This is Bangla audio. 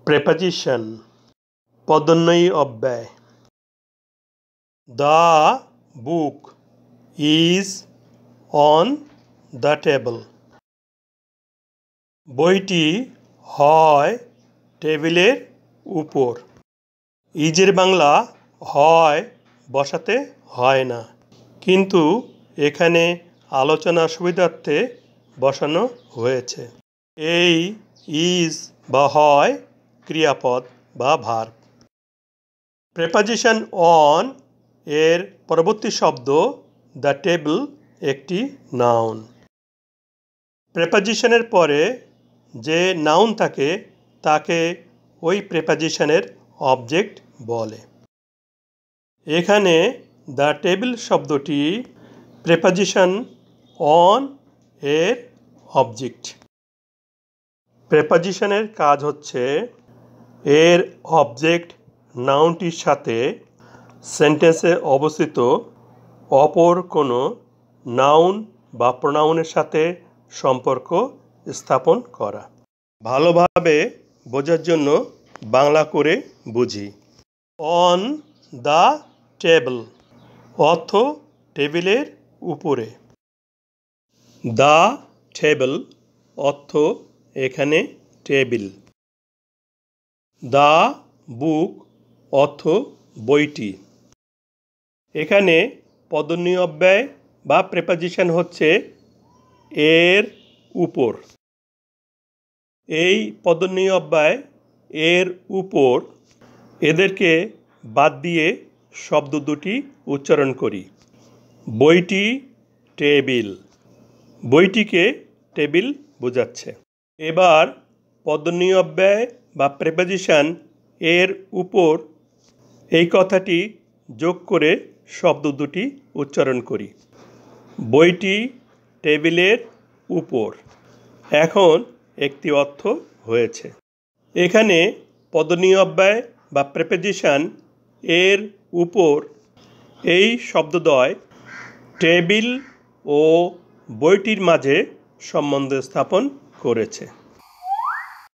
প্রেপোজিশন পদোন্নয়ী অব্যয়। The book is on the table. বইটি হয় টেবিলের উপর। ইজের বাংলা হয় বসাতে হয় না, কিন্তু এখানে আলোচনার সুবিধার্থে বসানো হয়েছে। এই ইজ বা হয় ক্রিয়াপদ বা ভার্ব। প্রেপোজিশন অন এর পরবর্তী শব্দ দ্য টেবল একটি নাউন। প্রেপোজিশনের পরে যে নাউন থাকে তাকে ওই প্রেপোজিশনের অবজেক্ট বলে। এখানে দ্য টেবিল শব্দটি প্রেপোজিশন অন এর অবজেক্ট। প্রেপোজিশনের কাজ হচ্ছে এর অবজেক্ট নাউনটির সাথে সেন্টেন্সে অবস্থিত অপর কোনো নাউন বা প্রোনাউনের সাথে সম্পর্ক স্থাপন করা। ভালোভাবে বোঝার জন্য বাংলা করে বুঝি। অন দ্য টেবল অর্থ টেবিলের উপরে। দ্য টেবল অর্থ এখানে টেবিল। দ্য বুক অর্থ বইটি। এখানে পদোন্নয়ী অব্যয় বা প্রেপোজিশন হচ্ছে এর উপর। এই পদোন্নয়ী অব্যয় এর উপর এদেরকে বাদ দিয়ে শব্দ দুটি উচ্চারণ করি। বইটি টেবিল। বইটিকে টেবিল বোঝাচ্ছে। এবার পদোন্নয়ী অব্যয় বা প্রেপোজিশন এর উপর এই কথাটি যোগ করে শব্দ দুটি উচ্চারণ করি। বইটি টেবিলের উপর। এখন একটি অর্থ হয়েছে। এখানে পদোন্নয়ী অব্যয় বা প্রেপোজিশন এর উপর এই শব্দদ্বয় টেবিল ও বইটির মাঝে সম্বন্ধ স্থাপন করেছে।